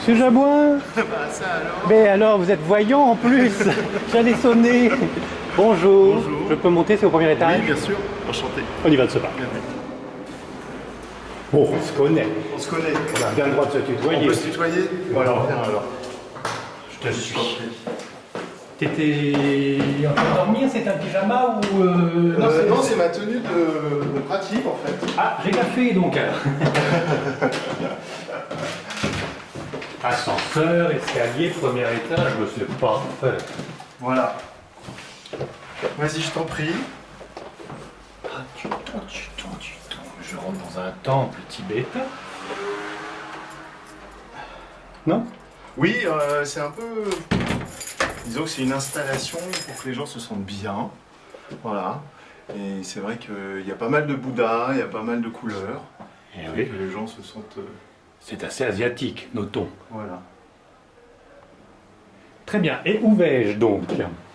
Monsieur Jabouin? Bah ça alors. Mais alors, vous êtes voyant en plus. J'allais sonner. Bonjour. Bonjour. Je peux monter, c'est au premier étage? Oui, bien sûr. Enchanté. On y va de ce pas. Bienvenue. Bon, on se connaît. On se connaît. On a bien le droit de se On tutoyer. peut se tutoyer. Voilà. Viens alors. Je te suis. T'étais en train de dormir, c'est un pyjama ou... Non, c'est ma tenue de pratique en fait. Ah, j'ai café donc. Ascenseur, escalier, premier étage, c'est parfait. Voilà. Vas-y, je t'en prie. Ah, du temps. Je rentre dans un temple tibétain. Non? Oui, c'est un peu. Disons que c'est une installation pour que les gens se sentent bien. Voilà. Et c'est vrai qu'il y a pas mal de Bouddha, il y a pas mal de couleurs. Eh Et oui. que les gens se sentent. C'est assez asiatique, notons. Voilà. Très bien. Et où vais-je donc?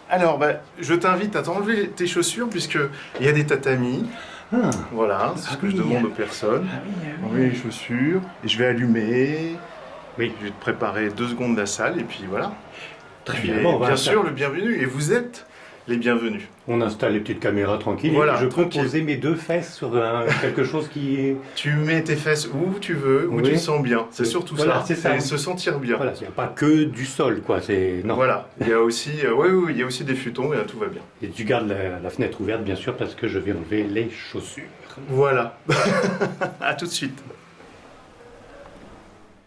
Alors, je t'invite à t'enlever tes chaussures puisqu'il y a des tatamis. Ah. Voilà, c'est ce que je oui. demande aux personnes. Ah oui. Enlever les chaussures. Et je vais allumer. Oui. Je vais te préparer 2 secondes la salle et puis voilà. Très Et bien. Bon, on va bien faire- sûr, le bienvenu. Et vous êtes les bienvenus. On installe les petites caméras tranquilles. Voilà, Et je peux tranquille. poser mes 2 fesses sur quelque chose qui est... Tu mets tes fesses où tu veux, où Oui. tu te sens bien. C'est surtout Voilà, ça. c'est ça. Se sentir bien. Voilà, il n'y a pas que du sol, quoi. C'est... Non. Voilà. Il y a aussi, oui, il y a aussi des futons et là, tout va bien. Et tu gardes la fenêtre ouverte, bien sûr, parce que je vais enlever les chaussures. Voilà. À tout de suite.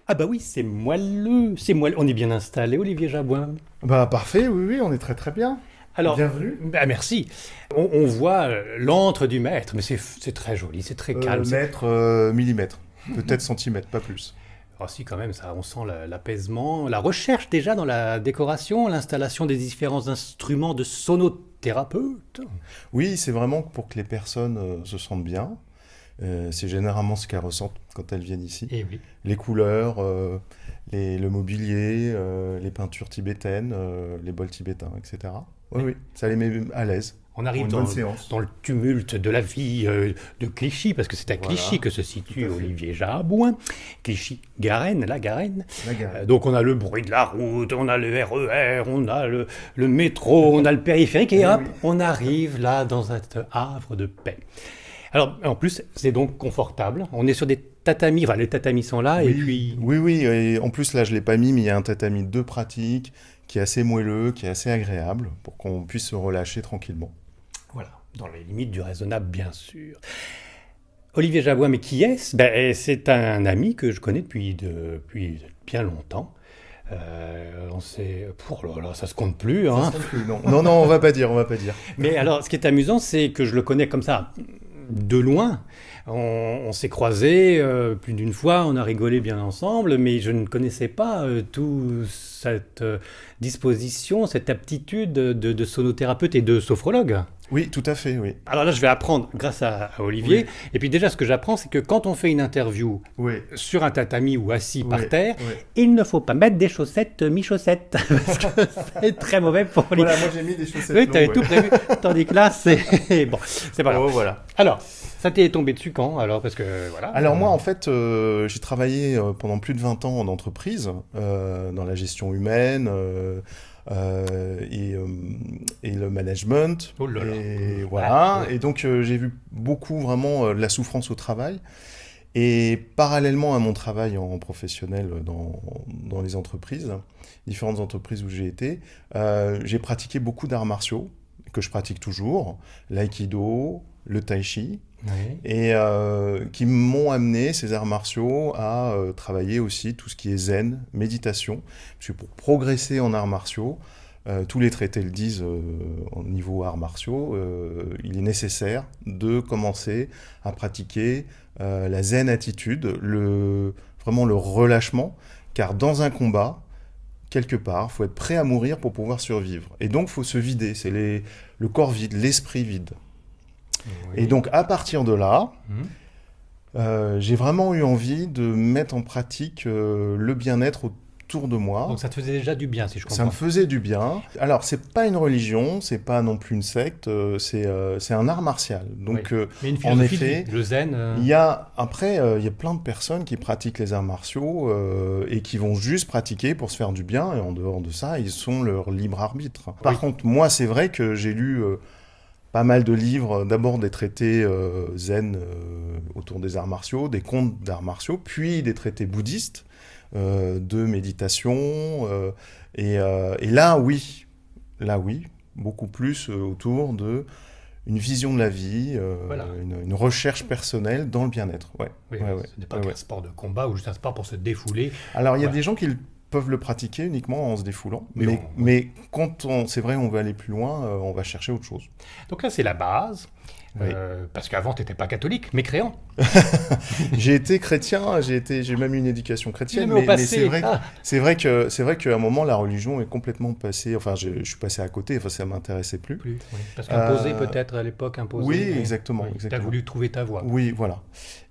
Ah bah oui, c'est moelleux. On est bien installé, Olivier Jabouin. Parfait, oui, on est très très bien. Alors, Bienvenue. bah merci. On voit l'antre du maître, mais c'est très joli, c'est très calme. Mètre, millimètre. Peut-être centimètre, pas plus. Oh si, quand même, ça, on sent l'apaisement, la recherche déjà dans la décoration, l'installation des différents instruments de sonothérapeute. Oui, c'est vraiment pour que les personnes se sentent bien. C'est généralement ce qu'elles ressentent quand elles viennent ici. Eh oui. Les couleurs, le mobilier, les peintures tibétaines, les bols tibétains, etc. Oui, ça les met à l'aise. On arrive Une bonne séance. dans le tumulte de la vie de Clichy, parce que c'est à Voilà, Clichy que se situe tout à fait. Olivier Jabouin. Clichy-Garenne, la Garenne. La gare. Donc on a le bruit de la route, on a le RER, on a le métro, on a le périphérique, et hop, oui. on arrive là dans cet havre de paix. Alors, en plus, c'est donc confortable. On est sur des tatamis, enfin les tatamis sont là, et puis... Oui, et en plus là je l'ai pas mis, mais il y a un tatami de pratique qui est assez moelleux, qui est assez agréable, pour qu'on puisse se relâcher tranquillement. Voilà, dans les limites du raisonnable, bien sûr. Olivier Jabouin, mais qui est-ce? C'est un ami que je connais depuis bien longtemps. On sait... Oh là là, ça se compte plus, hein. Non, on va pas dire. Mais alors, ce qui est amusant, c'est que je le connais comme ça, de loin. On s'est croisés plus d'une fois, on a rigolé bien ensemble, mais je ne connaissais pas toute cette disposition, cette aptitude de sonothérapeute et de sophrologue. Oui, tout à fait, oui. Alors là, je vais apprendre grâce à Olivier. Oui. Et puis déjà, ce que j'apprends, c'est que quand on fait une interview Oui. sur un tatami ou assis par Oui, terre, oui. il ne faut pas mettre des chaussettes mi-chaussettes, parce que c'est très mauvais pour les... Voilà, moi j'ai mis des chaussettes Oui, longues, tu avais ouais. tout prévu, tandis que là, c'est... Bon, c'est pas grave. Oh, voilà. Alors, ça t'est tombé dessus quand, alors? Parce que, voilà... Alors moi, en fait, j'ai travaillé pendant plus de 20 ans en entreprise, dans la gestion humaine et le management. Oh là là. Et voilà. Ah, ouais. Et donc, j'ai vu beaucoup vraiment de la souffrance au travail. Et parallèlement à mon travail en professionnel dans les entreprises, différentes entreprises où j'ai été, j'ai pratiqué beaucoup d'arts martiaux, que je pratique toujours, l'aïkido, le tai chi, Oui. et qui m'ont amené, ces arts martiaux, à travailler aussi tout ce qui est zen, méditation. Parce que pour progresser en arts martiaux, tous les traités le disent au niveau arts martiaux, il est nécessaire de commencer à pratiquer la zen attitude, vraiment le relâchement, car dans un combat, quelque part, il faut être prêt à mourir pour pouvoir survivre. Et donc, il faut se vider, c'est le corps vide, l'esprit vide. Oui. Et donc, à partir de là, Mhm. j'ai vraiment eu envie de mettre en pratique le bien-être autour de moi. Donc ça te faisait déjà du bien, si je Ça me comprends. faisait du bien. Alors, c'est pas une religion, c'est pas non plus une secte, c'est un art martial. Donc, Oui. Mais une en philosophie de effet, vie, le zen. il y a plein de personnes qui pratiquent les arts martiaux et qui vont juste pratiquer pour se faire du bien. Et en dehors de ça, ils sont leur libre arbitre. Par Oui. contre, moi, c'est vrai que j'ai lu pas mal de livres, d'abord des traités zen autour des arts martiaux, des contes d'arts martiaux, puis des traités bouddhistes de méditation. Et là oui, beaucoup plus autour de une vision de la vie, Voilà. une recherche personnelle dans le bien-être. Ouais, Oui, ouais, ouais, ce n'est pas ouais, qu'un ouais. sport de combat ou juste un sport pour se défouler. Alors il y a Voilà. des gens qui peuvent le pratiquer uniquement en se défoulant, Mais mais, oui. mais quand c'est vrai, on veut aller plus loin, on va chercher autre chose. Donc là, c'est la base. Oui. Parce qu'avant, tu n'étais pas catholique, mais créant. J'ai été chrétien, j'ai même eu une éducation chrétienne, Mais au mais c'est passé. vrai, Ah, c'est vrai qu'à un moment la religion est complètement passée. Enfin, je suis passé à côté. Enfin, ça m'intéressait plus. plus. Oui. Parce qu'imposé, Euh, peut-être à l'époque, imposé. oui, Mais... exactement, Oui. Tu as exactement. voulu trouver ta voie. Oui, voilà.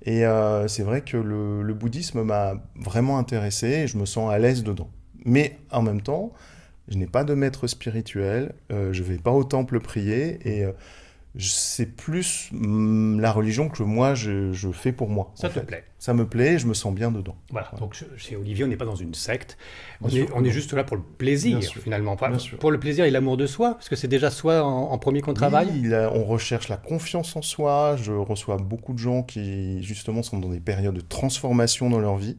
Et c'est vrai que le bouddhisme m'a vraiment intéressé et je me sens à l'aise dedans. Mais en même temps, je n'ai pas de maître spirituel, je vais pas au temple prier et c'est plus la religion que moi je fais pour moi. Ça en te fait. plaît. Ça me plaît et je me sens bien dedans. Voilà. Voilà. Donc chez Olivier, on n'est pas dans une secte. Bien sûr que On est non. juste là pour le plaisir, Bien sûr. finalement. Enfin, Bien sûr. pour le plaisir et l'amour de soi, parce que c'est déjà soi en premier qu'on travaille. Oui, on recherche la confiance en soi. Je reçois beaucoup de gens qui, justement, sont dans des périodes de transformation dans leur vie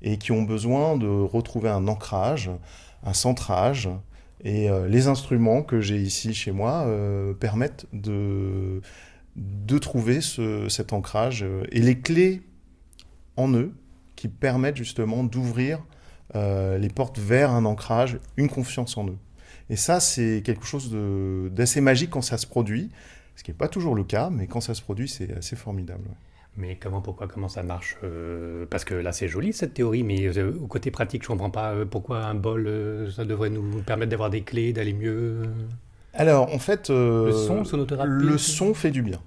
et qui ont besoin de retrouver un ancrage, un centrage. Et les instruments que j'ai ici chez moi permettent de trouver cet ancrage et les clés en eux qui permettent justement d'ouvrir les portes vers un ancrage, une confiance en eux. Et ça, c'est quelque chose d'assez magique quand ça se produit, ce qui n'est pas toujours le cas, mais quand ça se produit, c'est assez formidable. Ouais. Mais comment ça marche parce que là, c'est joli cette théorie, mais au côté pratique, je comprends pas pourquoi un bol, ça devrait nous permettre d'avoir des clés, d'aller mieux. Alors, en fait, Le son, sonothérapie. le son fait du bien.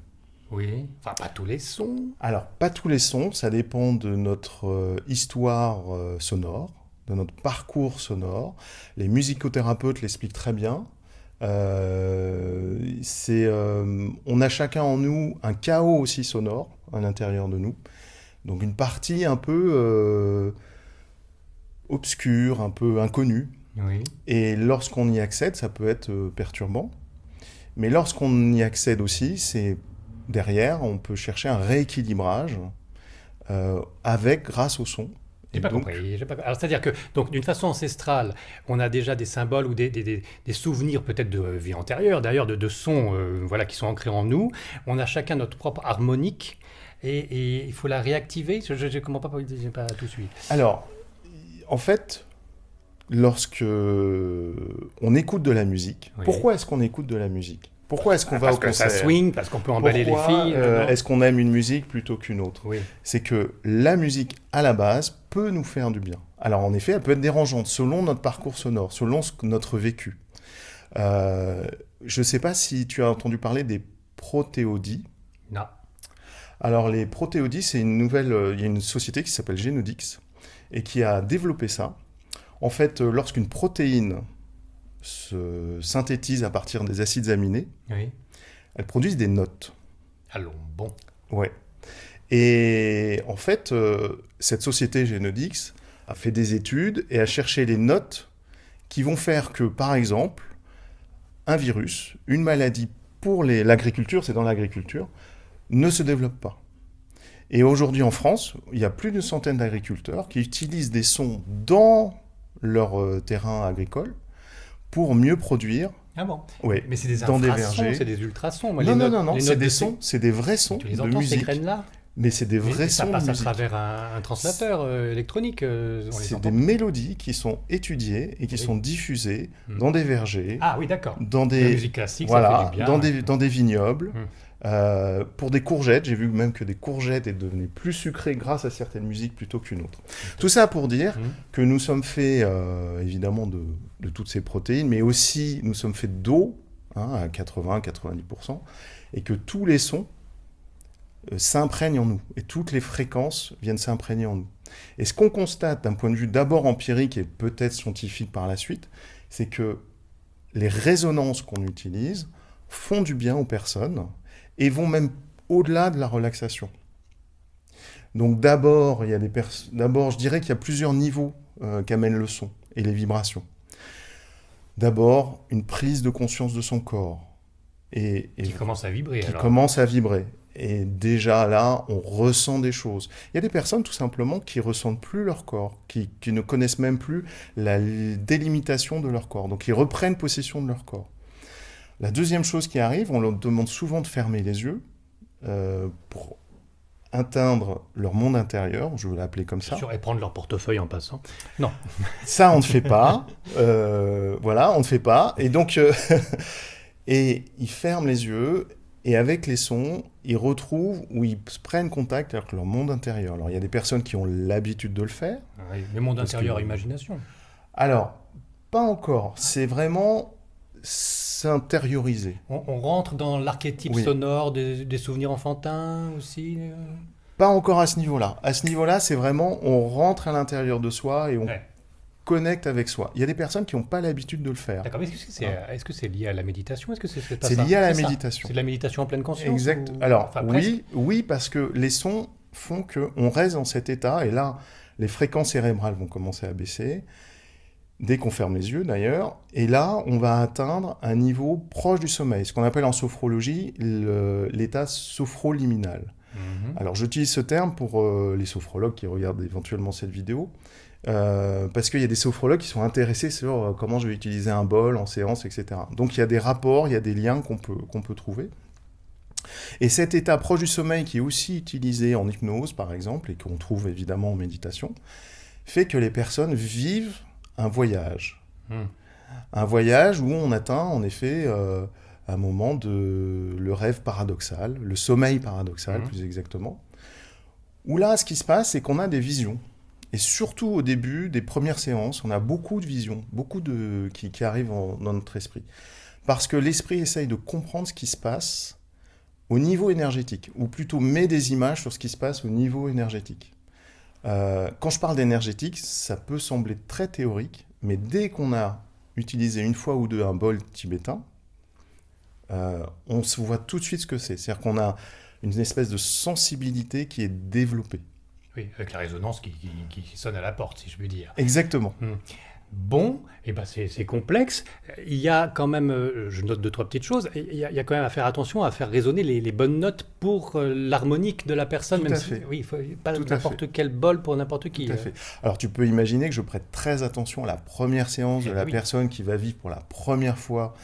Oui. Enfin, pas tous les sons. Alors, pas tous les sons, ça dépend de notre histoire sonore, de notre parcours sonore. Les musicothérapeutes l'expliquent très bien. On a chacun en nous un chaos aussi sonore à l'intérieur de nous. Donc une partie un peu obscure, un peu inconnue. Oui. Et lorsqu'on y accède, ça peut être perturbant. Mais lorsqu'on y accède aussi, c'est derrière, on peut chercher un rééquilibrage grâce au son. J'ai pas compris. Alors, c'est-à-dire que, donc, d'une façon ancestrale, on a déjà des symboles ou des souvenirs peut-être de vie antérieure, d'ailleurs, de sons voilà, qui sont ancrés en nous. On a chacun notre propre harmonique et il faut la réactiver. Je ne comprends pas, j'ai pas tout suivi. Alors, en fait, lorsque on écoute de la musique, Oui. pourquoi est-ce qu'on écoute de la musique? Pourquoi est-ce qu'on va Parce au que concert? ça swing, parce qu'on peut emballer les Pourquoi, filles. est-ce qu'on aime une musique plutôt qu'une autre? Oui. C'est que la musique, à la base, peut nous faire du bien. Alors, en effet, elle peut être dérangeante selon notre parcours sonore, selon notre vécu. Je ne sais pas si tu as entendu parler des protéodies. Non. Alors, les protéodies, c'est il y a une société qui s'appelle Genodix et qui a développé ça. En fait, lorsqu'une protéine se synthétise à partir des acides aminés, Oui. elles produisent des notes. Allons, bon. Ouais. Et en fait, cette société Genodix a fait des études et a cherché les notes qui vont faire que, par exemple, un virus, une maladie pour l'agriculture, c'est dans l'agriculture, ne se développe pas. Et aujourd'hui en France, il y a plus d'une centaine d'agriculteurs qui utilisent des sons dans leur terrain agricole pour mieux produire. Ah bon. Ouais, Mais c'est des dans des infrasons, vergers. c'est des ultrasons. Moi, Non, les non, notes, non, non, les c'est notes des de sons, c'est des vrais sons Tu les de entends, ces musique. graines-là? Mais c'est des vrais Mais ça sons de passe à musique. travers un translateur électronique. On les C'est entend. des mélodies qui sont étudiées et qui Oui. sont diffusées Hmm. dans des vergers, Ah oui, d'accord. dans La des, musique classique, ça fait voilà, du bien. dans des vignobles. Hmm. Pour des courgettes, j'ai vu même que des courgettes est devenues plus sucrées grâce à certaines musiques plutôt qu'une autre. Tout ça pour dire Hmm. que nous sommes faits évidemment de toutes ces protéines, mais aussi nous sommes faits d'eau, à 80-90%, et que tous les sons s'imprègne en nous. Et toutes les fréquences viennent s'imprégner en nous. Et ce qu'on constate d'un point de vue d'abord empirique et peut-être scientifique par la suite, c'est que les résonances qu'on utilise font du bien aux personnes et vont même au-delà de la relaxation. Donc d'abord, je dirais qu'il y a plusieurs niveaux qu'amène le son et les vibrations. D'abord, une prise de conscience de son corps. Qui commence à vibrer. Qui commence à vibrer. Et déjà là, on ressent des choses. Il y a des personnes tout simplement qui ne ressentent plus leur corps, qui ne connaissent même plus la délimitation de leur corps. Donc ils reprennent possession de leur corps. La deuxième chose qui arrive, on leur demande souvent de fermer les yeux pour atteindre leur monde intérieur, je vais l'appeler comme ça. Et prendre leur portefeuille en passant. Non. Ça, on ne fait pas. Voilà, on ne fait pas. Et donc, et ils ferment les yeux, et avec les sons, ils retrouvent ou ils prennent contact avec leur monde intérieur. Alors, il y a des personnes qui ont l'habitude de le faire. Oui, le monde intérieur, imagination. Alors, pas encore. C'est vraiment s'intérioriser. On rentre dans l'archétype sonore des souvenirs enfantins aussi Pas encore à ce niveau-là. À ce niveau-là, c'est vraiment, on rentre à l'intérieur de soi et on connecte avec soi. Il y a des personnes qui n'ont pas l'habitude de le faire. D'accord, mais est-ce que c'est lié à la méditation ? Est-ce que c'est lié à la méditation. C'est de la méditation en pleine conscience ? Exact. Alors, oui, parce que les sons font qu'on reste dans cet état, et là, les fréquences cérébrales vont commencer à baisser, dès qu'on ferme les yeux d'ailleurs, et là, on va atteindre un niveau proche du sommeil, ce qu'on appelle en sophrologie l'état sophroliminal. Alors, j'utilise ce terme pour les sophrologues qui regardent éventuellement cette vidéo, parce qu'il y a des sophrologues qui sont intéressés sur comment je vais utiliser un bol en séance, etc. Donc, il y a des rapports, il y a des liens qu'on peut trouver. Et cet état proche du sommeil, qui est aussi utilisé en hypnose, par exemple, et qu'on trouve évidemment en méditation, fait que les personnes vivent un voyage. Un voyage où on atteint, en effet, un moment le rêve paradoxal, le sommeil paradoxal, plus exactement. Où là, ce qui se passe, c'est qu'on a des visions. Et surtout au début des premières séances, on a beaucoup de visions, qui arrivent dans notre esprit. Parce que l'esprit essaye de comprendre ce qui se passe au niveau énergétique, ou plutôt met des images sur ce qui se passe au niveau énergétique. Quand je parle d'énergétique, ça peut sembler très théorique, mais dès qu'on a utilisé une fois ou deux un bol tibétain, on se voit tout de suite ce que c'est. C'est-à-dire qu'on a une espèce de sensibilité qui est développée. Oui, avec la résonance qui sonne à la porte, si je puis dire. Exactement. Bon, c'est complexe. Il y a quand même, je note 2-3 petites choses, il y a quand même à faire attention à faire résonner les bonnes notes pour l'harmonique de la personne. Tout à fait. Oui, il faut pas n'importe quel bol pour n'importe qui. Tout à fait. Alors tu peux imaginer que je prête très attention à la première séance de la personne qui va vivre pour la première fois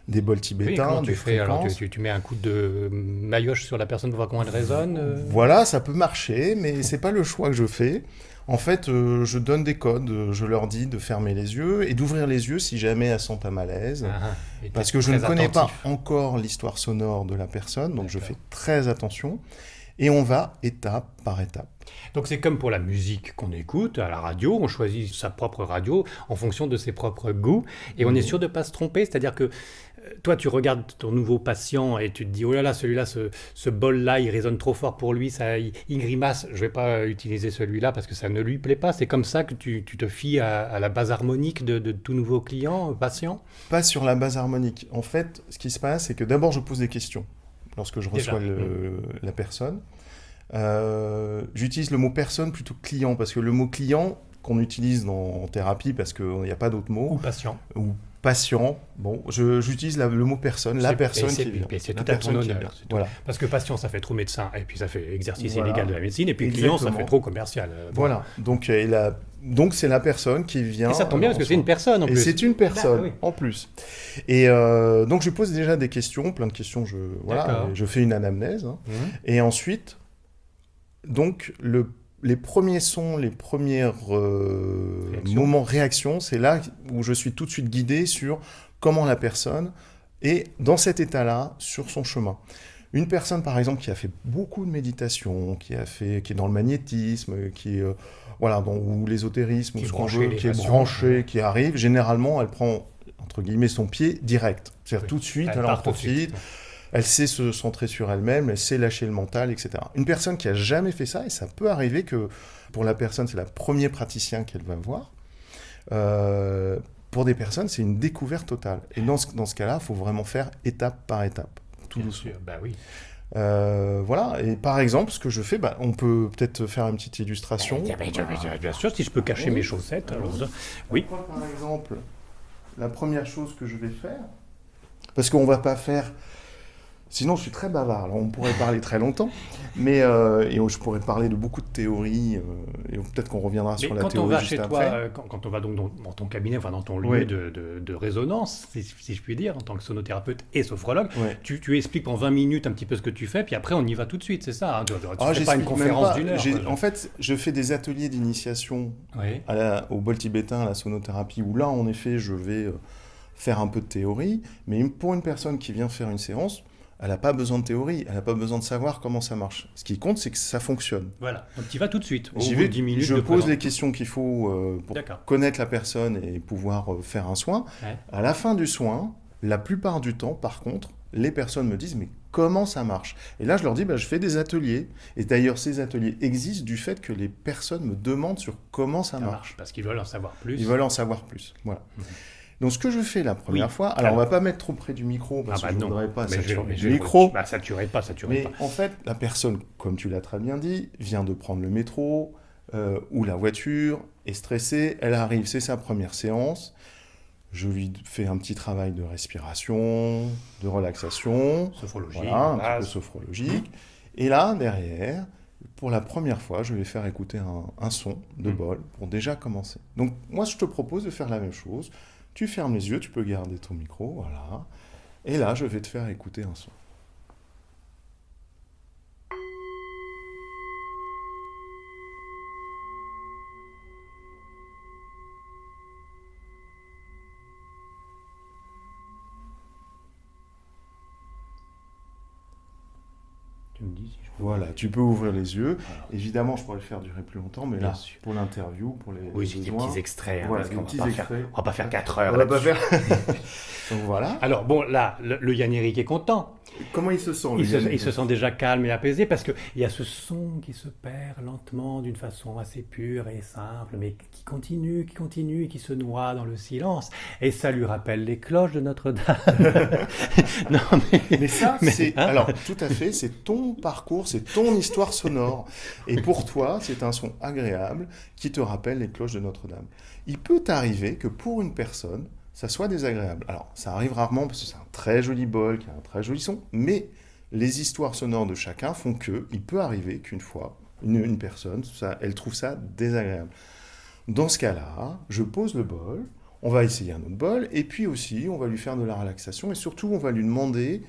des bols tibétains, des fréquences. Alors tu mets un coup de maillotche sur la personne pour voir comment elle résonne Voilà, ça peut marcher, mais c'est pas le choix que je fais. En fait, je donne des codes, je leur dis de fermer les yeux et d'ouvrir les yeux si jamais elles sont à malaise. Parce que je ne connais pas encore l'histoire sonore de la personne, donc je fais très attention. Et on va étape par étape. Donc c'est comme pour la musique qu'on écoute à la radio, on choisit sa propre radio en fonction de ses propres goûts, et on est sûr de ne pas se tromper, c'est-à-dire que toi tu regardes ton nouveau patient et tu te dis « Oh là là, celui-là, ce bol-là, il résonne trop fort pour lui, il grimace, je ne vais pas utiliser celui-là parce que ça ne lui plaît pas ». C'est comme ça que tu te fies à la base harmonique de tout nouveau client, patient ? Pas sur la base harmonique. En fait, ce qui se passe, c'est que d'abord je pose des questions lorsque je reçois la personne. J'utilise le mot personne plutôt que client, parce que le mot client qu'on utilise en thérapie, parce qu'il n'y a pas d'autre mot. Ou patient. Bon, j'utilise le mot personne, la personne qui vient. C'est tout à ton honneur. Voilà. Parce que patient, ça fait trop médecin, et puis ça fait exercice illégal de la médecine, et puis client, ça fait trop commercial. Voilà. Donc c'est la personne qui vient. Et ça tombe bien, parce que c'est une personne en plus. Et c'est une personne en plus. Et donc je pose déjà des questions, plein de questions. Je fais une anamnèse. Et ensuite, donc les premiers sons, les premiers moments réaction, c'est là où je suis tout de suite guidé sur comment la personne est dans cet état-là, sur son chemin. Une personne, par exemple, qui a fait beaucoup de méditation, qui est dans le magnétisme, qui est ou l'ésotérisme, ou ce qu'on veut, qui est branchée, qui arrive, généralement, elle prend, entre guillemets, son pied direct. C'est-à-dire tout de suite, elle en profite. Elle sait se centrer sur elle-même, elle sait lâcher le mental, etc. Une personne qui a jamais fait ça, et ça peut arriver que pour la personne, c'est la premier praticien qu'elle va voir. Pour des personnes, c'est une découverte totale. Et dans ce cas-là, il faut vraiment faire étape par étape, tout doucement. Bah oui. Voilà, et par exemple, ce que je fais, on peut peut-être faire une petite illustration. Bien sûr, si je peux cacher mes chaussettes. Alors, oui. Moi, par exemple, la première chose que je vais faire, parce qu'on ne va pas faire... Sinon, je suis très bavard, alors on pourrait parler très longtemps, mais et je pourrais parler de beaucoup de théories, et peut-être qu'on reviendra sur la théorie juste après. Quand on va chez toi, quand on va donc dans ton cabinet, enfin dans ton lieu de résonance, si je puis dire, en tant que sonothérapeute et sophrologue, tu expliques en 20 minutes un petit peu ce que tu fais, puis après on y va tout de suite, c'est ça, hein, tu ne fais pas une conférence d'une heure. En fait, je fais des ateliers d'initiation au bol tibétain, à la sonothérapie, où là, en effet, je vais faire un peu de théorie, mais pour une personne qui vient faire une séance, elle n'a pas besoin de théorie, elle n'a pas besoin de savoir comment ça marche. Ce qui compte, c'est que ça fonctionne. Voilà, donc tu y vas tout de suite. J'y vais, 10 minutes je pose les questions qu'il faut pour connaître la personne et pouvoir faire un soin. Ouais. À la fin du soin, la plupart du temps, par contre, les personnes me disent « mais comment ça marche ?» Et là, je leur dis je fais des ateliers. Et d'ailleurs, ces ateliers existent du fait que les personnes me demandent sur comment ça marche. Parce qu'ils veulent en savoir plus. Ils veulent en savoir plus, voilà. Donc, ce que je fais la première fois... Alors, on ne va pas mettre trop près du micro, parce que je ne voudrais pas saturer le micro. Saturer pas. Mais en fait, la personne, comme tu l'as très bien dit, vient de prendre le métro ou la voiture, est stressée, elle arrive, c'est sa première séance. Je lui fais un petit travail de respiration, de relaxation. Sophrologie. Voilà, un petit peu sophrologique. Et là, derrière... Pour la première fois, je vais faire écouter un son de bol pour déjà commencer. Donc, moi, je te propose de faire la même chose. Tu fermes les yeux, tu peux garder ton micro, voilà. Et là, je vais te faire écouter un son. Tu me dis si je peux... Voilà, tu peux ouvrir les yeux. Alors, évidemment, je pourrais le faire durer plus longtemps, mais là, pour l'interview, pour les j'ai des petits extraits. Voilà, parce qu'on on va pas faire 4 heures. On va pas faire... Donc voilà. Alors bon, là, le Yann-Éric est content. Comment il se sent, il se sent déjà calme et apaisé, parce qu'il y a ce son qui se perd lentement d'une façon assez pure et simple, mais qui continue, et qui se noie dans le silence. Et ça lui rappelle les cloches de Notre-Dame. Non, mais ça, c'est... Hein, alors, tout à fait, c'est ton parcours, c'est ton histoire sonore. Et pour toi, c'est un son agréable qui te rappelle les cloches de Notre-Dame. Il peut arriver que pour une personne, ça soit désagréable. Alors, ça arrive rarement parce que c'est un très joli bol, qui a un très joli son, mais les histoires sonores de chacun font qu'il peut arriver qu'une fois, une personne, elle trouve ça désagréable. Dans ce cas-là, je pose le bol, on va essayer un autre bol, et puis aussi, on va lui faire de la relaxation, et surtout, on va lui demander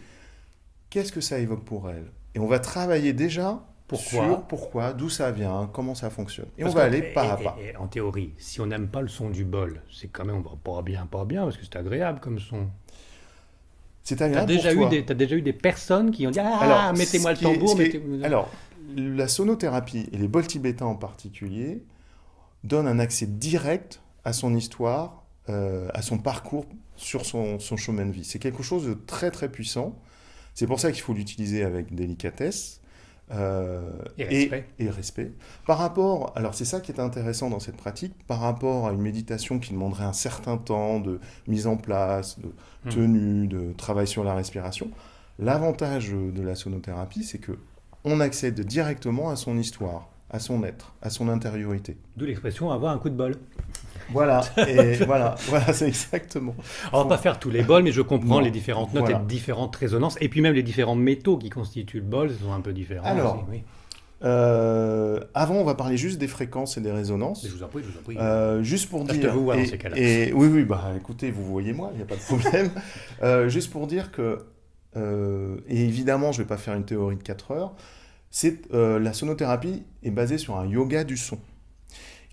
qu'est-ce que ça évoque pour elle. Et on va travailler déjà pourquoi, d'où ça vient, comment ça fonctionne. Et on va aller pas à pas. Et en théorie, si on n'aime pas le son du bol, c'est quand même pas bien, parce que c'est agréable comme son. C'est agréable pour toi. T'as déjà eu des personnes qui ont dit « Ah, mettez-moi le tambour, Alors, la sonothérapie, et les bols tibétains en particulier, donnent un accès direct à son histoire, à son parcours sur son chemin de vie. C'est quelque chose de très, très puissant. C'est pour ça qu'il faut l'utiliser avec délicatesse. Et respect. Par rapport, alors c'est ça qui est intéressant dans cette pratique, par rapport à une méditation qui demanderait un certain temps de mise en place, de tenue, de travail sur la respiration, l'avantage de la sonothérapie, c'est que on accède directement à son histoire, à son être, à son intériorité. D'où l'expression avoir un coup de bol. Voilà, et voilà, c'est exactement. On va pas faire tous les bols, mais je comprends les différentes notes et les différentes résonances, et puis même les différents métaux qui constituent le bol sont un peu différents. Alors, aussi, oui. Avant, on va parler juste des fréquences et des résonances. Je vous en prie. Juste pour dire. Je te vous vois dans ces cas-là. Oui, écoutez, vous voyez moi, il n'y a pas de problème. Juste pour dire que, et évidemment, je ne vais pas faire une théorie de 4 heures, la sonothérapie est basée sur un yoga du son.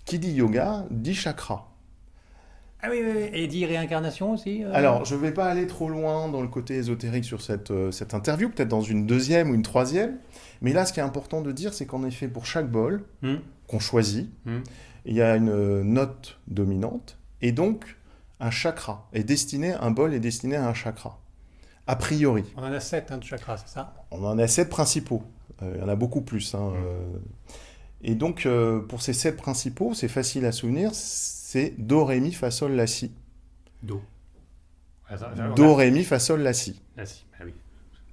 Qui dit yoga, dit chakra. Ah oui, et dit réincarnation aussi Alors, je ne vais pas aller trop loin dans le côté ésotérique sur cette interview, peut-être dans une deuxième ou une troisième, mais là, ce qui est important de dire, c'est qu'en effet, pour chaque bol qu'on choisit, il y a une note dominante, et donc un chakra un bol est destiné à un chakra. A priori. On en a 7 de chakras, c'est ça? On en a 7 principaux. Il y en a beaucoup plus. Et donc, pour ces 7 principaux, c'est facile à souvenir, c'est Do, Ré, Mi, Fa, Sol, La, Si. Do. Do, Ré, Mi, Fa, Sol, La, Si. La, Si, ah oui.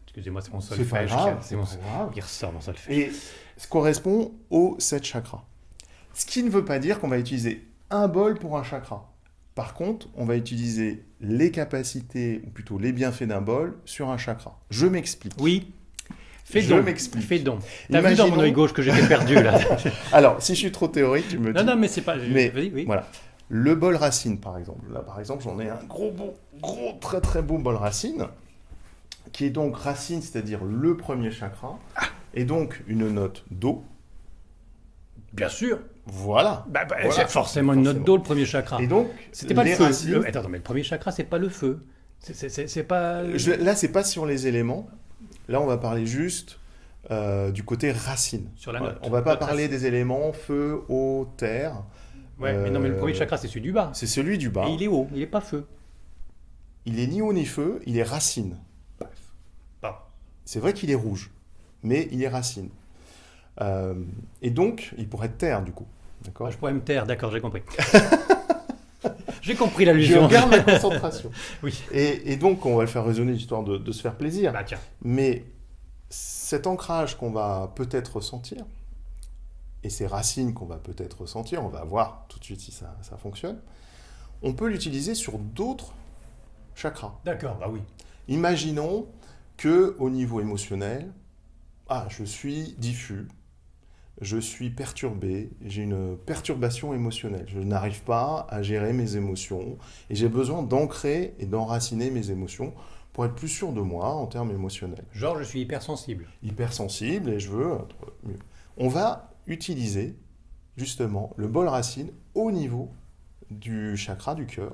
Excusez-moi, c'est mon C'est solfège. pas grave, C'est mon... c'est pas grave. Il ressort mon solfège. Et ça correspond aux 7 chakras. Ce qui ne veut pas dire qu'on va utiliser un bol pour un chakra. Par contre, on va utiliser les capacités, ou plutôt les bienfaits d'un bol sur un chakra. Je m'explique. Oui. Je m'explique. Fais donc. T'as vu dans mon œil gauche que j'étais perdu là. Alors, si je suis trop théorique, tu me dis. Non, mais c'est pas... Mais Vas-y, oui. voilà. Le bol racine, par exemple. Là, par exemple, j'en ai un gros, très très beau bol racine, qui est donc racine, c'est-à-dire le premier chakra, et donc une note Do. Bien sûr. Voilà. Voilà. C'est forcément une note d'eau, le premier chakra. Et donc, c'était pas le les feu. racines- Attends, mais le premier chakra, c'est pas le feu. C'est pas... Là, c'est pas sur les éléments. Là, on va parler juste du côté racine. Sur la Voilà. note. On va pas Note parler racine. des éléments feu, eau, terre. Ouais, mais non, mais le premier chakra, c'est celui du bas. C'est celui du bas. Et il est haut, il est pas feu. Il est ni eau ni feu, il est racine. Pas. C'est vrai qu'il est rouge, mais il est racine. Et donc, il pourrait être terre, du coup. D'accord. Je pourrais me taire, d'accord, j'ai compris. J'ai compris Je l'allusion. garde ma concentration. Oui. Et donc, on va le faire résonner histoire de se faire plaisir. Bah tiens. Mais cet ancrage qu'on va peut-être ressentir, et ces racines qu'on va peut-être ressentir, on va voir tout de suite si ça fonctionne, on peut l'utiliser sur d'autres chakras. D'accord, bah oui. Imaginons que au niveau émotionnel, je suis diffus, je suis perturbé, j'ai une perturbation émotionnelle, je n'arrive pas à gérer mes émotions, et j'ai besoin d'ancrer et d'enraciner mes émotions pour être plus sûr de moi en termes émotionnels. Genre, je suis hypersensible. Hypersensible et je veux être mieux. On va utiliser justement le bol racine au niveau du chakra du cœur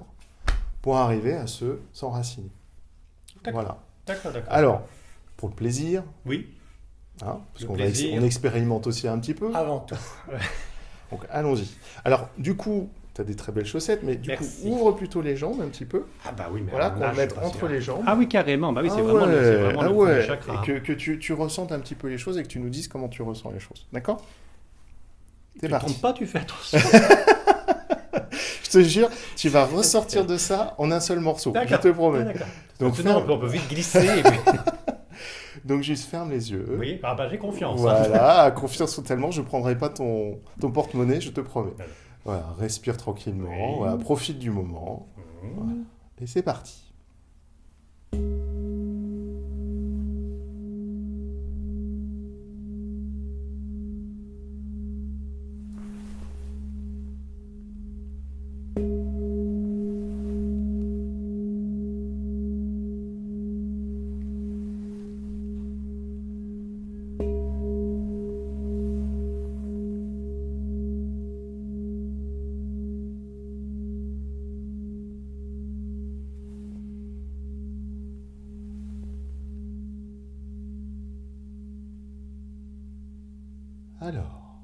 pour arriver à se s'enraciner. D'accord. Voilà. D'accord. Alors, pour le plaisir, Oui, parce Le qu'on plaisir. on expérimente aussi un petit peu. avant tout. Donc allons-y. Alors, du coup, tu as des très belles chaussettes, mais du Merci. coup, ouvre plutôt les jambes un petit peu. Ah bah oui, mais Voilà, alors qu'on là, va je sais mettre pas si- entre les jambes. Ah oui, carrément. Bah oui, c'est Ah vraiment, ouais, c'est vraiment ah le ouais. premier chakra. Et que tu ressentes un petit peu les choses et que tu nous dises comment tu ressens les choses. D'accord? C'est Tu parti. trompes pas, tu fais attention. Je te jure, tu vas ressortir de ça en un seul morceau. Je te promets. D'accord. Donc, Maintenant, on peut vite glisser. Et puis... Donc juste ferme les yeux. Oui, bah j'ai confiance. Voilà, confiance totalement, je ne prendrai pas ton porte-monnaie, je te promets. Voilà. Voilà, respire tranquillement, Oui. voilà, profite du moment. Voilà. Et c'est parti. Alors,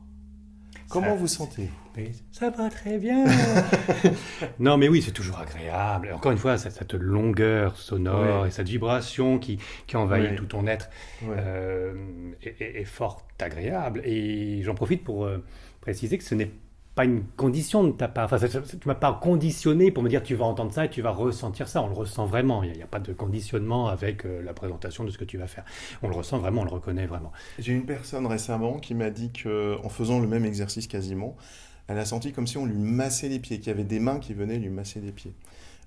comment vous sentez-vous? Mais ça va très bien. Non, mais oui, c'est toujours agréable. Encore une fois, cette longueur sonore Ouais. et cette vibration qui envahit Ouais. tout ton être Ouais. est fort agréable. Et j'en profite pour préciser que ce n'est pas une condition de ta part. Enfin, tu m'as pas conditionné pour me dire tu vas entendre ça et tu vas ressentir ça. On le ressent vraiment. Il n'y a pas de conditionnement avec la présentation de ce que tu vas faire. On le ressent vraiment, on le reconnaît vraiment. J'ai une personne récemment qui m'a dit qu'en faisant le même exercice quasiment, elle a senti comme si on lui massait les pieds, qu'il y avait des mains qui venaient lui masser les pieds.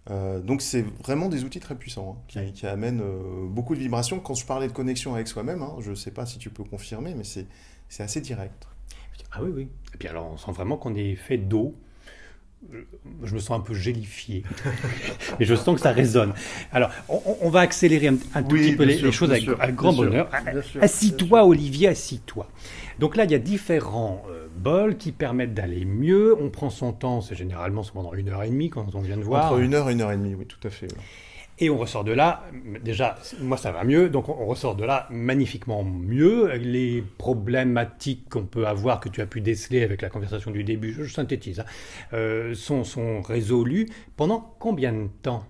Donc c'est vraiment des outils très puissants qui amènent beaucoup de vibrations. Quand je parlais de connexion avec soi-même, je ne sais pas si tu peux confirmer, mais c'est assez direct. Ah oui, oui. Et puis alors, on sent vraiment qu'on est fait d'eau. Je me sens un peu gélifié. Mais je sens que ça résonne. Alors, on va accélérer un tout petit peu les choses avec grand bonheur. Assis-toi, Olivier, assis-toi. Donc là, il y a différents bols qui permettent d'aller mieux. On prend son temps, c'est généralement pendant 1h30 quand on vient de voir. Entre 1 heure et 1h30, oui, tout à fait. Ouais. Et on ressort de là, déjà, moi ça va mieux, donc on ressort de là magnifiquement mieux. Les problématiques qu'on peut avoir, que tu as pu déceler avec la conversation du début, je synthétise, sont résolus. Pendant combien de temps ?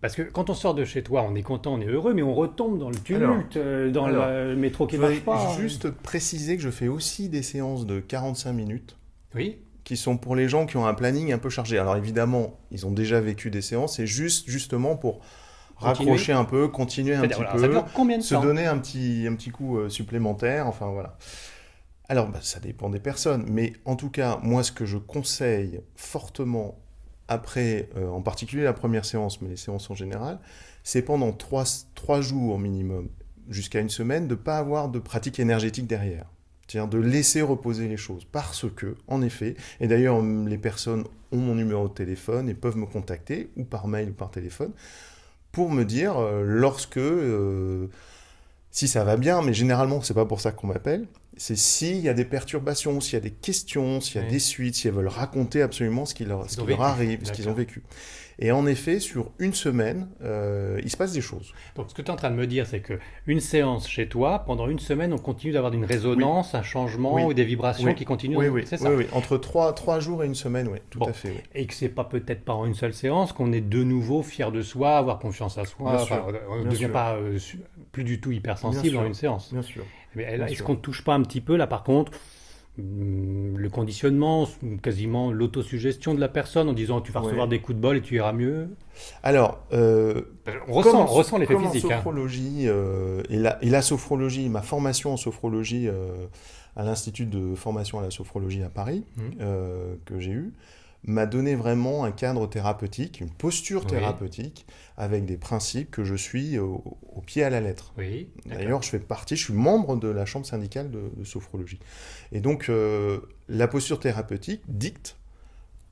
Parce que quand on sort de chez toi, on est content, on est heureux, mais on retombe dans le tumulte, dans le métro qui je ne marche vais pas. juste préciser que je fais aussi des séances de 45 minutes Oui, qui sont pour les gens qui ont un planning un peu chargé. Alors évidemment, ils ont déjà vécu des séances, c'est justement pour continuer. raccrocher un peu, continuer un C'est-à-dire, petit voilà, ça peu, dure combien de se temps? donner un petit coup supplémentaire, enfin voilà. Alors, ça dépend des personnes, mais en tout cas, moi, ce que je conseille fortement après, en particulier la première séance, mais les séances en général, c'est pendant 3 jours minimum, jusqu'à une semaine, de ne pas avoir de pratique énergétique derrière. C'est-à-dire de laisser reposer les choses. Parce que, en effet, et d'ailleurs, les personnes ont mon numéro de téléphone et peuvent me contacter, ou par mail ou par téléphone, pour me dire lorsque, si ça va bien, mais généralement, c'est pas pour ça qu'on m'appelle, c'est s'il y a des perturbations, s'il y a des questions, s'il y a Oui. des suites, s'ils veulent raconter absolument ce qui leur ont vécu. arrive, ce qu'ils ont vécu. Et en effet, sur une semaine, il se passe des choses. Donc, ce que tu es en train de me dire, c'est qu'une séance chez toi, pendant une semaine, on continue d'avoir une résonance, un changement Oui. ou des vibrations Oui. qui continuent. Oui, oui, C'est ça. oui, oui. Entre 3 jours et une semaine, oui, tout Bon. à fait. Oui. Et que c'est pas peut-être pas en une seule séance qu'on est de nouveau fier de soi, avoir confiance à soi. Bien Enfin, sûr, on ne bien devient sûr. pas plus du tout Bien hypersensible sûr. en une séance. Bien sûr. Mais Bien est-ce sûr. qu'on ne touche pas un petit peu là, par contre, le conditionnement, quasiment l'autosuggestion de la personne en disant tu vas recevoir Ouais. des coups de bol et tu iras mieux? Alors, On ressent l'effet comme en physique. Hein. sophrologie, et la sophrologie, ma formation en sophrologie à l'Institut de formation à la sophrologie à Paris, que j'ai eu, m'a donné vraiment un cadre thérapeutique, une posture Oui. thérapeutique, avec des principes que je suis au pied à la lettre. Oui, d'accord. D'ailleurs, je suis membre de la chambre syndicale de sophrologie. Et donc, la posture thérapeutique dicte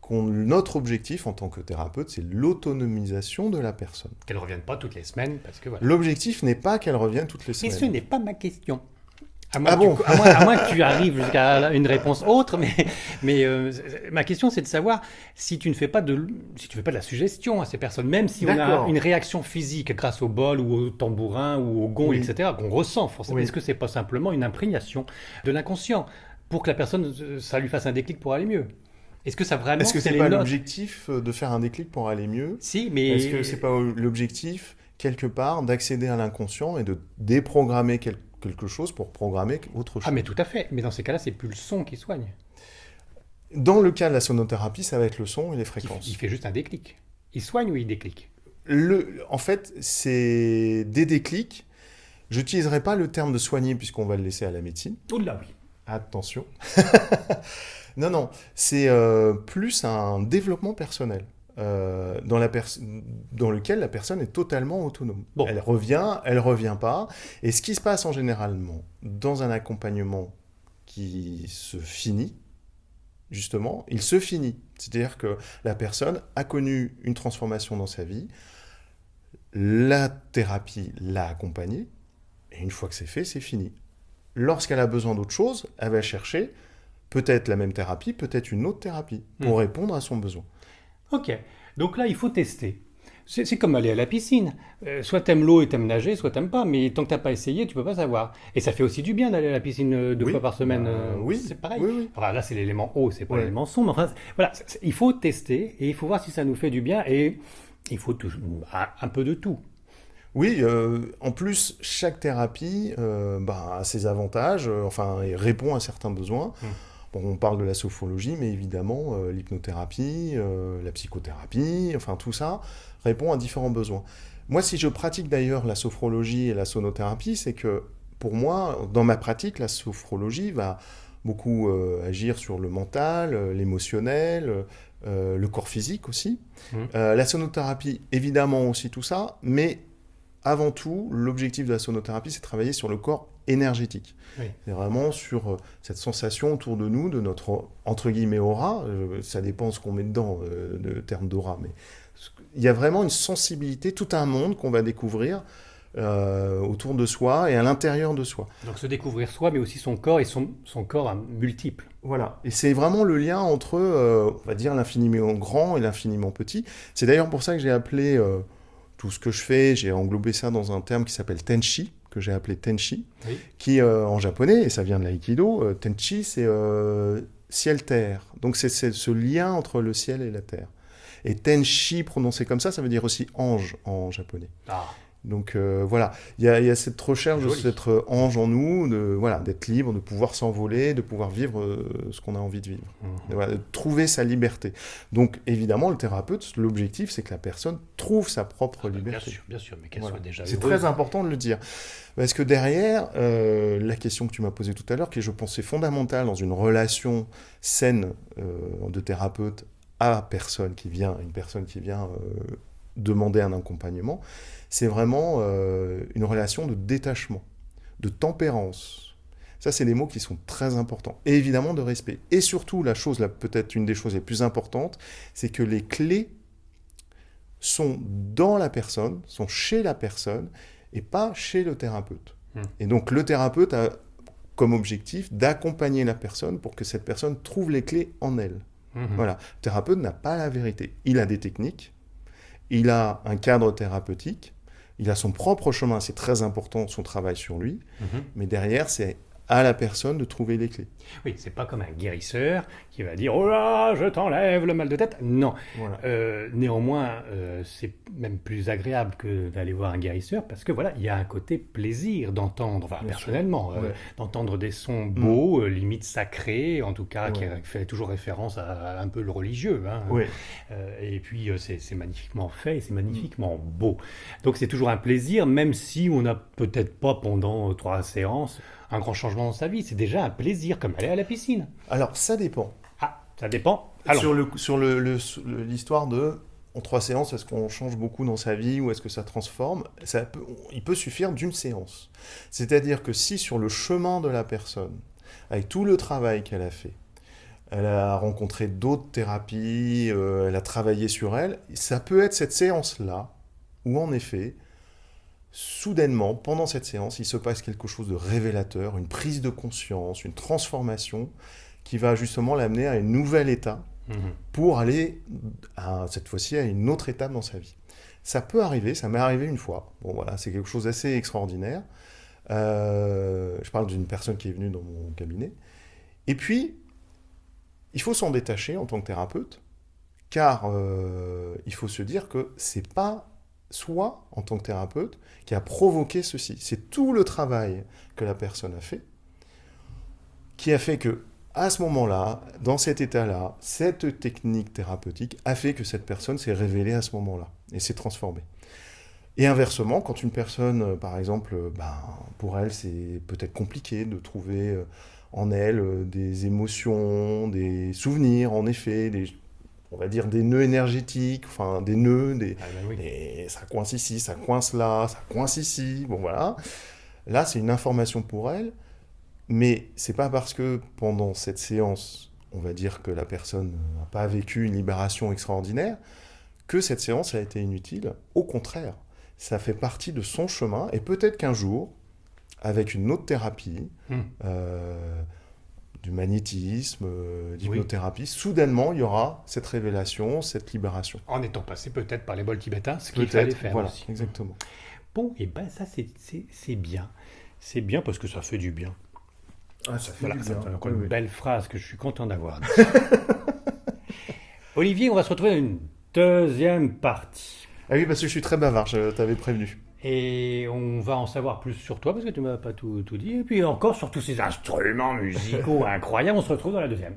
notre objectif en tant que thérapeute, c'est l'autonomisation de la personne. Qu'elle ne revienne pas toutes les semaines, parce que voilà. L'objectif n'est pas qu'elle revienne toutes les Et semaines. ce n'est pas ma question. À Ah bon à moins que tu arrives jusqu'à une réponse autre, mais ma question c'est de savoir si tu ne fais pas de la suggestion à ces personnes, même si on a D'accord. une réaction physique grâce au bol ou au tambourin ou au gong, Oui. etc., qu'on ressent forcément. Oui. Est-ce que c'est pas simplement une imprégnation de l'inconscient pour que la personne, ça lui fasse un déclic pour aller mieux? Est-ce que ça vraiment Est-ce que c'est les pas notes? l'objectif de faire un déclic pour aller mieux? Si, mais Est-ce que c'est pas l'objectif, quelque part, d'accéder à l'inconscient et de déprogrammer quelque chose pour programmer autre chose? ah mais tout à fait. Mais dans ces cas-là, c'est plus le son qui soigne. Dans le cas de la sonothérapie, ça va être le son et les Il fréquences. fait juste un déclic. Il soigne ou il déclic? En fait, c'est des déclics. Je n'utiliserai pas le terme de soigner puisqu'on va le laisser à la médecine. Oula oui. Attention. Non, c'est plus un développement personnel dans lequel la personne est totalement autonome. Bon. Elle revient pas. Et ce qui se passe en généralement dans un accompagnement qui se finit, justement, il se finit. C'est-à-dire que la personne a connu une transformation dans sa vie, la thérapie l'a accompagnée, et une fois que c'est fait, c'est fini. Lorsqu'elle a besoin d'autre chose, elle va chercher peut-être la même thérapie, peut-être une autre thérapie, pour répondre à son besoin. Ok, donc là il faut tester. C'est comme aller à la piscine. Soit t'aimes l'eau et t'aimes nager, soit t'aimes pas. Mais tant que t'as pas essayé, tu peux pas savoir. Et ça fait aussi du bien d'aller à la piscine 2 Oui, fois par semaine. oui, c'est pareil. oui. Enfin, là c'est l'élément eau, c'est pas Ouais. l'élément son. Mais enfin, voilà, il faut tester et il faut voir si ça nous fait du bien. Et il faut un peu de tout. Oui, en plus, chaque thérapie a ses avantages, et répond à certains besoins. Bon, on parle de la sophrologie, mais évidemment, l'hypnothérapie, la psychothérapie, enfin tout ça répond à différents besoins. Moi, si je pratique d'ailleurs la sophrologie et la sonothérapie, c'est que pour moi, dans ma pratique, la sophrologie va beaucoup agir sur le mental, l'émotionnel, le corps physique aussi. La sonothérapie, évidemment aussi tout ça, mais avant tout, l'objectif de la sonothérapie, c'est de travailler sur le corps énergétique. Oui. C'est vraiment sur cette sensation autour de nous, de notre, entre guillemets, aura. Ça dépend ce qu'on met dedans, le terme d'aura. Mais il y a vraiment une sensibilité, tout un monde qu'on va découvrir autour de soi et à l'intérieur de soi. Donc se découvrir soi, mais aussi son corps et son corps multiple. Voilà. Et c'est vraiment le lien entre, on va dire, l'infiniment grand et l'infiniment petit. C'est d'ailleurs pour ça que j'ai appelé tout ce que je fais, j'ai englobé ça dans un terme qui s'appelle Tenchi, que j'ai appelé Tenchi, Oui. qui en japonais, et ça vient de l'aïkido, Tenchi c'est ciel-terre. Donc c'est ce lien entre le ciel et la terre. Et Tenshi, prononcé comme ça veut dire aussi ange en japonais. Ah, Donc voilà, il y a cette recherche joli. d'être ange en nous, voilà, d'être libre, de pouvoir s'envoler, de pouvoir vivre ce qu'on a envie de vivre. Mhm. Voilà, de trouver sa liberté. Donc évidemment, le thérapeute, l'objectif, c'est que la personne trouve sa propre liberté. Bien sûr, mais qu'elle Voilà. soit déjà C'est heureuse. très important de le dire. Parce que derrière, la question que tu m'as posée tout à l'heure, qui je pense est fondamentale dans une relation saine de thérapeute à une personne qui vient demander un accompagnement, c'est vraiment une relation de détachement, de tempérance. Ça, c'est des mots qui sont très importants. Et évidemment de respect. Et surtout, peut-être une des choses les plus importantes, c'est que les clés sont dans la personne, sont chez la personne, et pas chez le thérapeute. Et donc, le thérapeute a comme objectif d'accompagner la personne pour que cette personne trouve les clés en elle. Voilà. Le thérapeute n'a pas la vérité. Il a des techniques, il a un cadre thérapeutique, il a son propre chemin, c'est très important, son travail sur lui, mais derrière, c'est à la personne de trouver les clés. Oui, c'est pas comme un guérisseur qui va dire oh là, je t'enlève le mal de tête. Non. Voilà. Néanmoins, c'est même plus agréable que d'aller voir un guérisseur parce que voilà, il y a un côté plaisir d'entendre, enfin Bien personnellement, sûr. Ouais. d'entendre des sons beaux, limite sacrés, en tout cas qui Ouais. fait toujours référence à un peu le religieux. Hein. Ouais. Et puis c'est magnifiquement fait, et c'est magnifiquement beau. Donc c'est toujours un plaisir, même si on n'a peut-être pas pendant 3 séances un grand changement dans sa vie. C'est déjà un plaisir, comme aller à la piscine. Alors, ça dépend. Ah, ça dépend. Allons. Sur l'histoire de en 3 séances, est-ce qu'on change beaucoup dans sa vie ou est-ce que ça transforme? Il peut suffire d'une séance. C'est-à-dire que si sur le chemin de la personne, avec tout le travail qu'elle a fait, elle a rencontré d'autres thérapies, elle a travaillé sur elle, ça peut être cette séance-là où en effet, soudainement, pendant cette séance, il se passe quelque chose de révélateur, une prise de conscience, une transformation qui va justement l'amener à un nouvel état pour aller, cette fois-ci, à une autre étape dans sa vie. Ça peut arriver, ça m'est arrivé une fois. Bon, voilà, c'est quelque chose d'assez extraordinaire. Je parle d'une personne qui est venue dans mon cabinet. Et puis, il faut s'en détacher en tant que thérapeute, car il faut se dire que c'est pas soi, en tant que thérapeute, qui a provoqué ceci. C'est tout le travail que la personne a fait, qui a fait que, à ce moment-là, dans cet état-là, cette technique thérapeutique a fait que cette personne s'est révélée à ce moment-là et s'est transformée. Et inversement, quand une personne, par exemple, pour elle, c'est peut-être compliqué de trouver en elle des émotions, des souvenirs, en effet, on va dire des nœuds énergétiques, enfin des nœuds, ça coince ici, ça coince là, ça coince ici, bon voilà. Là, c'est une information pour elle, mais c'est pas parce que pendant cette séance, on va dire que la personne n'a pas vécu une libération extraordinaire, que cette séance a été inutile. Au contraire, ça fait partie de son chemin, et peut-être qu'un jour, avec une autre thérapie, du magnétisme, d'hypnothérapie, soudainement, il y aura cette révélation, cette libération. En étant passé peut-être par les bols tibétains, ce qu'il fallait faire voilà, aussi. Exactement. Bon, et ben ça, c'est bien. C'est bien parce que ça fait du bien. Ah, ça fait Voilà, du bien. c'est encore une belle phrase que je suis content d'avoir. Olivier, on va se retrouver dans une deuxième partie. Ah oui, parce que je suis très bavard, je t'avais prévenu. Et on va en savoir plus sur toi, parce que tu ne m'as pas tout dit. Et puis encore sur tous ces instruments musicaux incroyables, on se retrouve dans la deuxième.